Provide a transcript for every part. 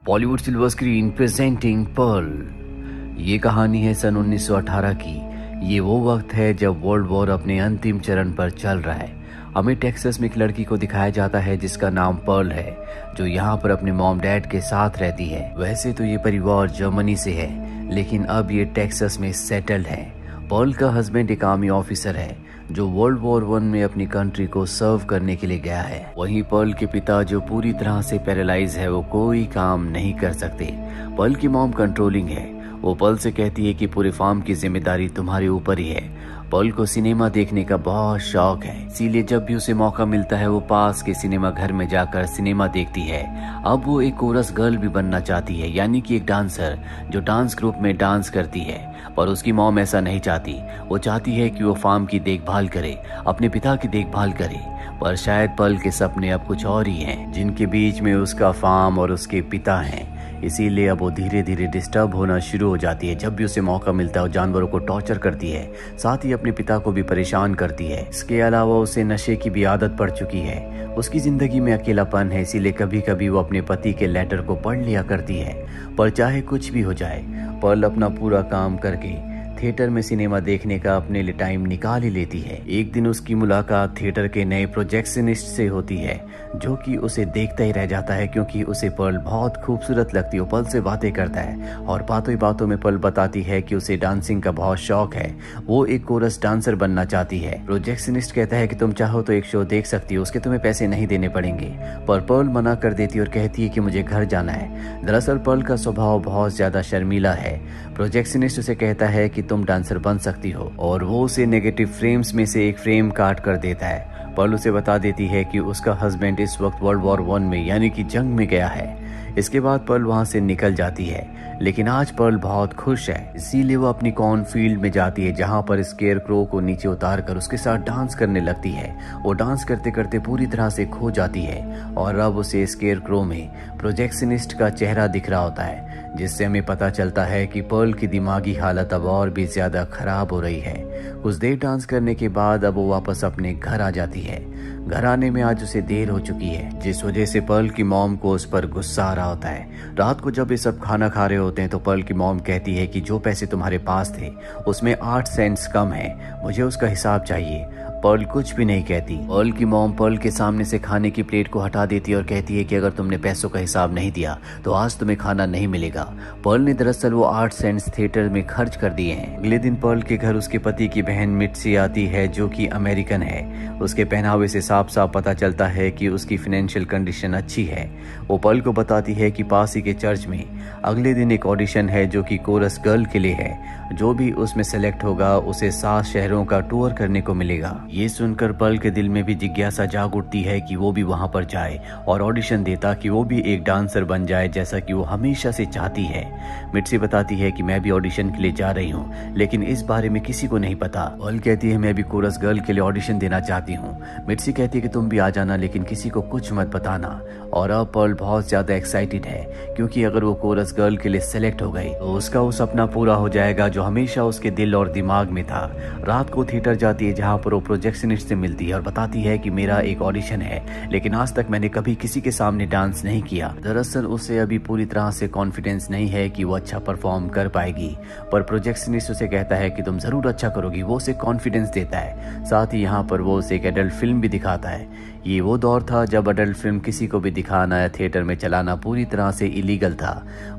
Bollywood silver screen presenting Pearl. ये कहानी है सन 1918 की। ये वो वक्त है जब वर्ल्ड वॉर अपने अंतिम चरण पर चल रहा है। हमें टेक्सास में एक लड़की को दिखाया जाता है जिसका नाम पर्ल है, जो यहाँ पर अपने मॉम डैड के साथ रहती है। वैसे तो ये परिवार जर्मनी से है, लेकिन अब ये टेक्सास में सेटल्ड है। पर्ल का हस्बैंड एक आर्मी ऑफिसर है जो वर्ल्ड वॉर 1 में अपनी कंट्री को सर्व करने के लिए गया है। वहीं पर्ल के पिता जो पूरी तरह से पैरालाइज है, वो कोई काम नहीं कर सकते। पर्ल की मॉम कंट्रोलिंग है। वो पर्ल से कहती है कि पूरे फार्म की जिम्मेदारी तुम्हारे ऊपर ही है। पर्ल को सिनेमा देखने का बहुत शौक है, इसीलिए जब भी उसे मौका मिलता है वो पास के सिनेमा घर में जाकर सिनेमा देखती है। अब वो एक कोरस गर्ल भी बनना चाहती है, यानी कि एक डांसर जो डांस ग्रुप में डांस करती है। पर उसकी मॉम ऐसा नहीं चाहती। वो चाहती है कि वो फार्म की देखभाल करे, अपने पिता की देखभाल करे। पर शायद पर्ल के सपने अब कुछ और ही हैं, जिनके बीच में उसका फार्म और उसके पिता हैं। इसीलिए अब वो धीरे धीरे डिस्टर्ब होना शुरू हो जाती है। जब भी उसे मौका मिलता है वो जानवरों को टॉर्चर करती है, साथ ही अपने पिता को भी परेशान करती है। इसके अलावा उसे नशे की भी आदत पड़ चुकी है। उसकी जिंदगी में अकेलापन है, इसीलिए कभी कभी वो अपने पति के लेटर को पढ़ लिया करती है। पर चाहे कुछ भी हो जाए, पर्ल अपना पूरा काम करके थिएटर में सिनेमा देखने का अपने लिए टाइम निकाल ही लेती है। एक दिन उसकी मुलाकात थिएटर के नए प्रोजेक्शनिस्ट से होती है, जो कि उसे देखता ही रह जाता है क्योंकि उसे पर्ल बहुत खूबसूरत लगती है। वो पर्ल से बातें करता है और बातों ही बातों में पर्ल बताती है कि उसे डांसिंग का बहुत शौक है। वो एक कोरस डांसर बनना चाहती है। प्रोजेक्शनिस्ट कहता है कि तुम चाहो तो एक शो देख सकती हो, उसके तुम्हें पैसे नहीं देने पड़ेंगे। पर पर्ल मना कर देती है और कहती है कि मुझे घर जाना है। दरअसल पर्ल का स्वभाव बहुत ज्यादा शर्मीला है। प्रोजेक्शनिस्ट उसे कहता है कि तुम डांसर बन सकती हो और वो उसे नेगेटिव फ्रेम्स में से एक फ्रेम काट कर देता है। पर्ल उसे बता देती है कि उसका हस्बैंड इस वक्त वर्ल्ड वॉर 1 में यानी कि जंग में गया है। इसके बाद पर्ल वहां से निकल जाती है, लेकिन आज पर्ल बहुत खुश है। इसीलिए वो अपनी कॉर्नफील्ड में जाती है, जहां पर स्केयर क्रो को नीचे उतार कर उसके साथ डांस करने लगती है। वो डांस करते करते पूरी तरह से खो जाती है और अब उसे स्केयर क्रो में प्रोजेक्शनिस्ट का चेहरा दिख रहा होता है, जिससे हमें पता चलता है कि पर्ल की दिमागी हालत अब और भी ज्यादा खराब हो रही है। कुछ देर डांस करने के बाद अब वो वापस अपने घर आ जाती है। घर आने में आज उसे देर हो चुकी है, जिस वजह से पर्ल की मॉम को उस पर गुस्सा आ रहा होता है। रात को जब ये सब खाना खा रहे होते हैं तो पर्ल की मॉम कहती है कि जो पैसे तुम्हारे पास थे उसमें 8 सेंट्स कम है, मुझे उसका हिसाब चाहिए। पर्ल कुछ भी नहीं कहती। पर्ल की मॉम पर्ल के सामने से खाने की प्लेट को हटा देती है और कहती है कि अगर तुमने पैसों का हिसाब नहीं दिया तो आज तुम्हें खाना नहीं मिलेगा। पर्ल ने दरअसल वो 8 सेंट्स थिएटर में खर्च कर दिए हैं। अगले दिन पर्ल के घर उसके पति की बहन मिट्सी आती है, जो कि अमेरिकन है। उसके पहनावे से साफ साफ पता चलता है कि उसकी फाइनेंशियल कंडीशन अच्छी है। वो पर्ल को बताती है कि पास ही के चर्च में अगले दिन एक ऑडिशन है जो कि कोरस गर्ल के लिए है। जो भी उसमें सेलेक्ट होगा उसे 7 शहरों का टूर करने को मिलेगा। ये सुनकर पर्ल के दिल में भी जिज्ञासा जाग उठती है कि वो भी वहां पर जाए और ऑडिशन दे, ताकि वो भी एक डांसर बन जाए जैसा कि वो हमेशा से चाहती है। मिट्सी बताती है कि मैं भी ऑडिशन के लिए जा रही हूँ, लेकिन इस बारे में किसी को नहीं पता। पर्ल कहती है मैं भी कोरस गर्ल के लिए ऑडिशन देना चाहती हूँ। मिट्सी कहती है कि तुम भी आ जाना, लेकिन किसी को कुछ मत बताना। और अब पर्ल बहुत ज्यादा एक्साइटेड है, क्योंकि अगर वो कोरस गर्ल के लिए सेलेक्ट हो गई तो उसका वो सपना पूरा हो जाएगा जो हमेशा उसके दिल और दिमाग में था। रात को थिएटर जाती है, जहाँ पर वो प्रोजेक्शनिस्ट से मिलती है और बताती है कि मेरा एक ऑडिशन है, लेकिन आज तक मैंने कभी किसी के सामने डांस नहीं किया। दरअसल उसे अभी पूरी तरह से कॉन्फिडेंस नहीं है कि वो अच्छा परफॉर्म कर पाएगी। पर प्रोजेक्शनिस्ट उसे कहता है कि तुम जरूर अच्छा करोगी। वो उसे कॉन्फिडेंस देता है। साथ ही यहाँ पर वो उसे एक एडल्ट फिल्म भी दिखाता है। ये वो दौर था जब अडल्ट फिल्म किसी को भी दिखाना या थिएटर में चलाना पूरी तरह से इलीगल था।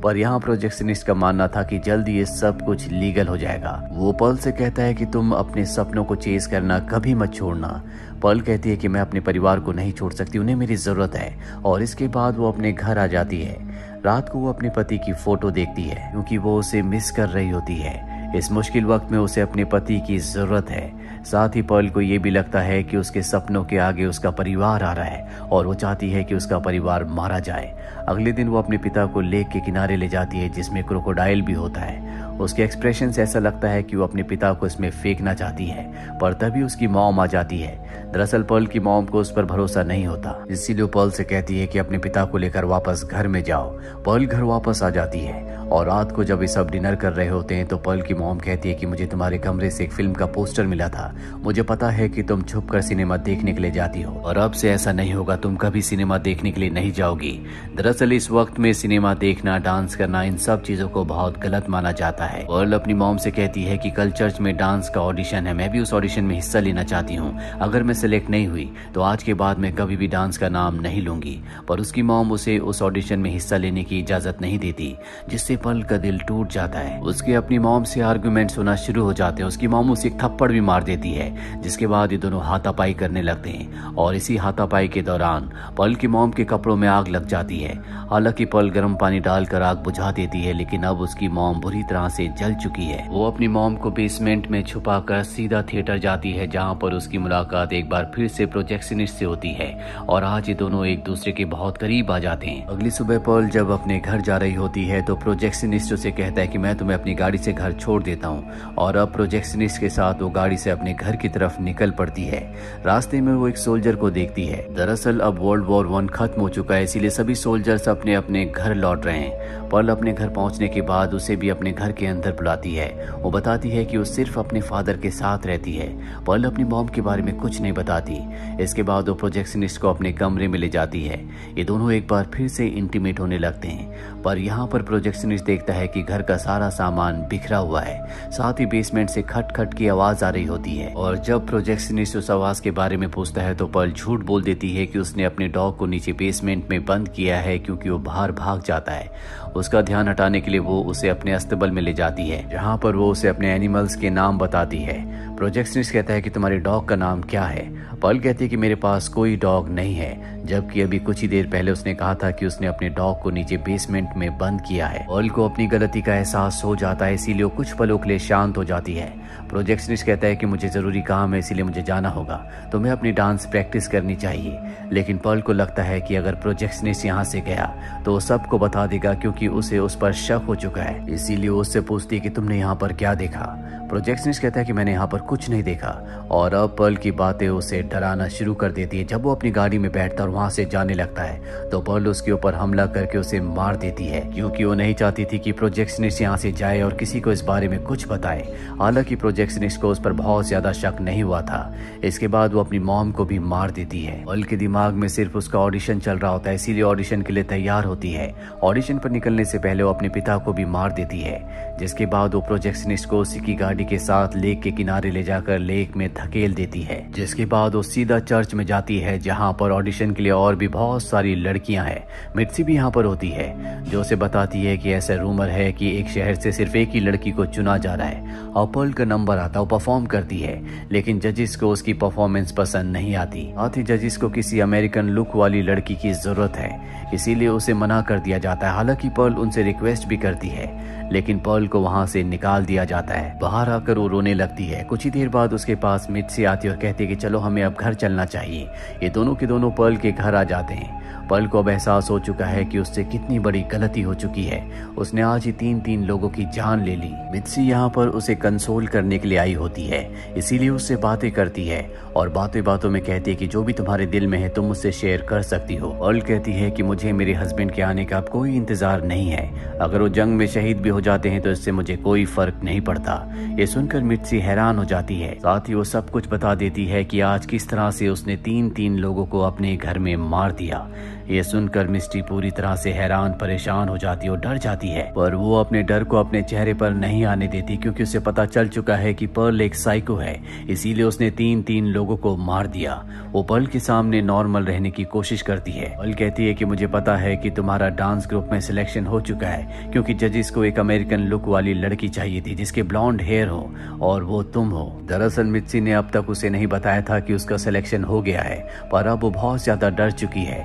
पर यहाँ प्रोजेक्शनिस्ट का मानना था कि जल्द ये सब कुछ लीगल हो जाएगा। वो पर्ल से कहता है कि तुम अपने सपनों को चेस करना कभी मत छोड़ना। पर्ल कहती है कि मैं अपने परिवार को नहीं छोड़ सकती, उन्हें मेरी जरूरत है। और इसके बाद वो अपने घर आ जाती है। रात को वो अपने पति की फोटो देखती है, क्योंकि वो उसे मिस कर रही होती है। इस मुश्किल वक्त में उसे अपने पति की जरूरत है। साथ ही पर्ल को ये भी लगता है कि उसके सपनों के आगे उसका परिवार आ रहा है और वो चाहती है कि उसका परिवार मारा जाए। अगले दिन वो अपने पिता को लेक के किनारे ले जाती है, जिसमें क्रोकोडाइल भी होता है। उसके एक्सप्रेशन से ऐसा लगता है कि वो अपने पिता को इसमें फेंकना चाहती है, पर तभी उसकी मॉम आ जाती है। दरअसल पर्ल की मॉम को उस पर भरोसा नहीं होता, इसीलिए पर्ल से कहती है कि अपने पिता को लेकर वापस घर में जाओ। पर्ल घर वापस आ जाती है और रात को जब ये सब डिनर कर रहे होते हैं तो पर्ल की मॉम कहती है कि मुझे तुम्हारे कमरे से एक फिल्म का पोस्टर मिला था, मुझे पता है कि तुम छुप कर सिनेमा देखने के लिए जाती हो और अब से ऐसा नहीं होगा, तुम कभी सिनेमा देखने के लिए नहीं जाओगी। दरअसल इस वक्त में सिनेमा देखना, डांस करना, इन सब चीजों को बहुत गलत माना जाता है। पर्ल अपनी मॉम से कहती है कि कल चर्च में डांस का ऑडिशन है, मैं भी उस ऑडिशन में हिस्सा लेना चाहती हूँ, अगर मैं सिलेक्ट नहीं हुई तो आज के बाद मैं कभी भी डांस का नाम नहीं लूंगी। पर उसकी मॉम उसे उस ऑडिशन में हिस्सा लेने की इजाजत नहीं देती, जिससे पर्ल का दिल टूट जाता है। उसके अपनी मॉम से आर्गुमेंट्स होना शुरू हो जाते हैं। उसकी मॉम उसे एक थप्पड़ भी मार देती है, जिसके बाद ये दोनों हाथापाई करने लगते हैं और इसी हाथापाई के दौरान पर्ल की मॉम के कपड़ों में आग लग जाती है। हालांकि पर्ल गर्म पानी डालकर आग बुझा देती है, लेकिन अब उसकी मॉम बुरी तरह से जल चुकी है। वो अपनी मॉम को बेसमेंट में छुपाकर सीधा थिएटर जाती है, जहां पर उसकी मुलाकात एक बार फिर से प्रोजेक्शनिस्ट से होती है और आज ये दोनों एक दूसरे के बहुत करीब आ जाते हैं। अगली सुबह पर्ल जब अपने घर जा रही होती है तो प्रोजेक्शनिस्ट उसे कहता है कि मैं तुम्हें अपनी गाड़ी से घर छोड़ देता हूँ और अब प्रोजेक्शनिस्ट के साथ वो गाड़ी से अपने घर की तरफ निकल पड़ती है। रास्ते में वो एक सोल्जर को देखती है। दरअसल अब वर्ल्ड वॉर 1 खत्म हो चुका है, इसीलिए सभी सोल्जर्स अपने अपने घर लौट रहे हैं। पर्ल अपने घर पहुंचने के बाद उसे भी अपने घर के अंदर बुलाती है। वो बताती है कि वो सिर्फ अपने फादर के साथ रहती है। पर्ल अपनी मॉम के बारे में कुछ नहीं बताती। इसके बाद वो प्रोजेक्शनिस्ट को अपने कमरे में ले जाती है। ये दोनों एक बार फिर से इंटीमेट होने लगते हैं, पर यहाँ पर प्रोजेक्शनिस्ट देखता है कि घर का सारा सामान बिखरा हुआ है, साथ ही बेसमेंट से खट खट की आवाज आ रही होती है। और जब प्रोजेक्शनिस्ट उस आवाज के बारे में पूछता है तो पर्ल झूठ बोल देती है कि उसने अपने डॉग को नीचे बेसमेंट में बंद किया है, क्योंकि वो बाहर भाग जाता है। उसका ध्यान हटाने के लिए वो उसे अपने अस्तबल में ले जाती है, जहाँ पर वो उसे अपने एनिमल्स के नाम बताती है। प्रोजेक्शनिस्ट कहता है कि तुम्हारे डॉग का नाम क्या है। पर्ल कहती है कि मेरे पास कोई डॉग नहीं है, जबकि अभी कुछ ही देर पहले उसने कहा था कि उसने अपने डॉग को नीचे बेसमेंट में बंद किया है। पर्ल को अपनी गलती का एहसास हो जाता है, इसीलिए वो कुछ पलों के लिए शांत हो जाती है। प्रोजेक्शनिस्ट कहता है कि मुझे जरूरी काम है, इसीलिए मुझे जाना होगा, तुम्हें अपनी डांस प्रैक्टिस करनी चाहिए। लेकिन पर्ल को लगता है कि अगर प्रोजेक्शनिस्ट यहाँ से गया तो वो सबको बता देगा, क्योंकि उसे उस पर शक हो चुका है। इसीलिए वो उससे पूछती है कि तुमने यहाँ पर क्या देखा। प्रोजेक्शनिस्ट कहता है कि मैंने यहाँ पर कुछ नहीं देखा, और अब पर्ल की बातें उसे डराना शुरू कर देती है। जब वो अपनी गाड़ी में बैठता और वहां से जाने लगता है तो पर्ल उसके ऊपर हमला करके उसे मार देती है, क्योंकि वो नहीं चाहती थी कि प्रोजेक्शनिस्ट यहाँ से जाए और किसी को इस बारे में कुछ बताए। हालांकि प्रोजेक्शनिस्ट को उस पर बहुत ज्यादा शक नहीं हुआ था। इसके बाद वो अपनी मॉम को भी मार देती है। पर्ल के दिमाग में सिर्फ उसका ऑडिशन चल रहा होता है, इसीलिए ऑडिशन के लिए तैयार होती है। ऑडिशन पर निकलने से पहले वो अपने पिता को भी मार देती है, जिसके बाद वो प्रोजेक्शनिस्ट को उसी की गाड़ी के साथ लेक के किनारे ले जाकर लेक में धकेल देती है। जिसके बाद वो सीधा चर्च में जाती है, जहाँ पर ऑडिशन के लिए और भी बहुत सारी लड़कियां हैं। मिट्सी भी यहाँ पर होती है, जो उसे बताती है कि ऐसा रूमर है कि एक शहर से सिर्फ एक ही लड़की को चुना जा रहा है। और पर्ल का नंबर आता, वो परफॉर्म करती है, लेकिन जजेस को उसकी परफॉर्मेंस पसंद नहीं आती। साथ ही जजेस को किसी अमेरिकन लुक वाली लड़की की जरूरत है, इसीलिए उसे मना कर दिया जाता है। हालांकि पर्ल उनसे रिक्वेस्ट भी करती है, लेकिन पर्ल को वहां से निकाल दिया जाता है। बाहर आकर वो रोने लगती है। कुछ ही देर बाद उसके पास मिट्सी आती है और कहती है कि चलो हमें अब घर चलना चाहिए। ये दोनों के दोनों पर्ल के घर आ जाते हैं। पर्ल को अब एहसास हो चुका है कि उससे कितनी बड़ी गलती हो चुकी है। उसने आज ही 3 लोगों की जान ले ली। मिट्सी यहाँ पर उसे कंसोल करने के लिए आई होती है, इसीलिए उससे बातें करती है और बातें बातों में कहती है कि जो भी तुम्हारे दिल में है तुम मुझसे शेयर कर सकती हो। पर्ल कहती है कि मुझे मेरे हस्बैंड के आने का अब कोई इंतजार नहीं है, अगर वो जंग में शहीद भी हो जाते हैं तो इससे मुझे कोई फर्क नहीं पड़ता। ये सुनकर मिट्सी हैरान हो जाती है। साथ ही वो सब कुछ बता देती है कि आज किस तरह से उसने 3 लोगों को अपने घर में मार दिया। ये सुनकर मिस्टी पूरी तरह से हैरान परेशान हो जाती है और डर जाती है, पर वो अपने डर को अपने चेहरे पर नहीं आने देती, क्योंकि उसे पता चल चुका है कि पर्ल एक साइको है, इसीलिए उसने 3 लोगों को मार दिया। वो पर्ल के सामने नॉर्मल रहने की कोशिश करती है। पर्ल कहती है कि मुझे पता है कि तुम्हारा डांस ग्रुप में सिलेक्शन हो चुका है, क्योंकि जजेस को एक अमेरिकन लुक वाली लड़की चाहिए थी जिसके ब्लॉन्ड हेयर हो, और वो तुम हो। दरअसल मिट्सी ने अब तक उसे नहीं बताया था कि उसका सिलेक्शन हो गया है, पर अब वो बहुत ज्यादा डर चुकी है,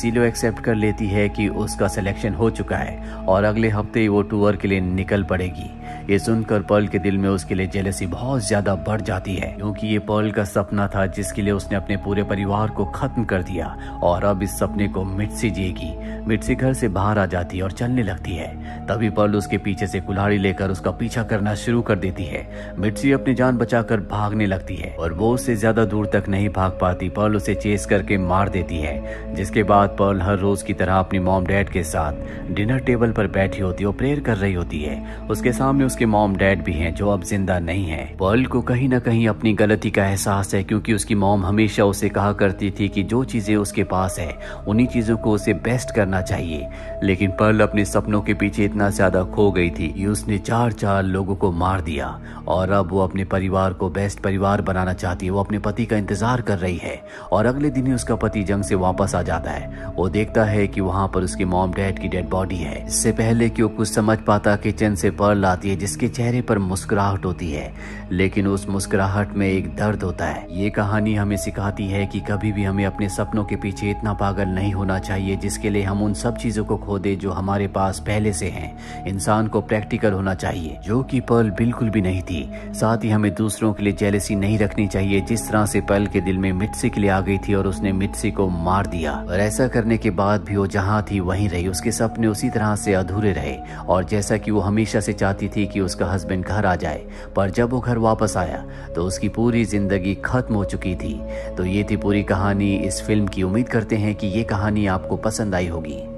सीलो एक्सेप्ट कर लेती है कि उसका सिलेक्शन हो चुका है और अगले हफ्ते ही वो टूर के लिए निकल पड़ेगी। ये सुनकर पर्ल के दिल में उसके लिए जेलसी बहुत ज्यादा बढ़ जाती है, क्योंकि ये पर्ल का सपना था जिसके लिए उसने अपने पूरे परिवार को खत्म कर दिया और अब इस सपने को मिट्सी जिएगी। मिट्सी घर से बाहर आ जाती है और चलने लगती है। तभी पर्ल उसके पीछे से कुल्हाड़ी लेकर उसका पीछा करना शुरू कर देती है। मिट्सी अपनी जान बचाकर भागने लगती है और वो उससे ज्यादा दूर तक नहीं भाग पाती। पर्ल उसे चेस करके मार देती है, जिसके बाद पर्ल हर रोज की तरह अपनी मॉम डैड के साथ डिनर टेबल पर बैठी होती है और प्रेयर कर रही होती है। उसके सामने उसके मॉम डैड भी हैं जो अब जिंदा नहीं है। पर्ल को कहीं ना कहीं अपनी गलती का एहसास है, क्योंकि उसकी मॉम हमेशा उसे कहा करती थी कि जो चीजें उसके पास है उन्हीं चीजों को उसे बेस्ट करना चाहिए। लेकिन पर्ल अपने सपनों के पीछे इतना ज्यादा खो गई थी कि उसने चार लोगों को मार दिया और अब वो अपने परिवार को बेस्ट परिवार बनाना चाहती है। वो अपने पति का इंतजार कर रही है और अगले दिन ही उसका पति जंग से वापस आ जाता है। वो देखता है कि वहां पर उसके मॉम डैड की डेड बॉडी है। इससे पहले कि वो कुछ समझ पाता किचन से पर्ल आती है, जिसके चेहरे पर मुस्कुराहट होती है, लेकिन उस मुस्कुराहट में एक दर्द होता है। ये कहानी हमें सिखाती है कि कभी भी हमें अपने सपनों के पीछे इतना पागल नहीं होना चाहिए जिसके लिए हम उन सब चीजों को खो दे जो हमारे पास पहले से हैं। इंसान को प्रैक्टिकल होना चाहिए, जो कि पर्ल बिल्कुल भी नहीं थी। साथ ही हमें दूसरों के लिए जेलसी नहीं रखनी चाहिए, जिस तरह से पर्ल के दिल में मिट्सी के लिए आ गई थी और उसने मिट्सी को मार दिया। और ऐसा करने के बाद भी वो जहाँ थी वहीं रही। उसके सपने उसी तरह से अधूरे रहे और जैसा कि वो हमेशा से चाहती थी कि उसका हस्बैंड घर आ जाए, पर जब वो घर वापस आया तो उसकी पूरी जिंदगी खत्म हो चुकी थी। तो ये थी पूरी कहानी इस फिल्म की। उम्मीद करते हैं कि ये कहानी आपको पसंद आई होगी।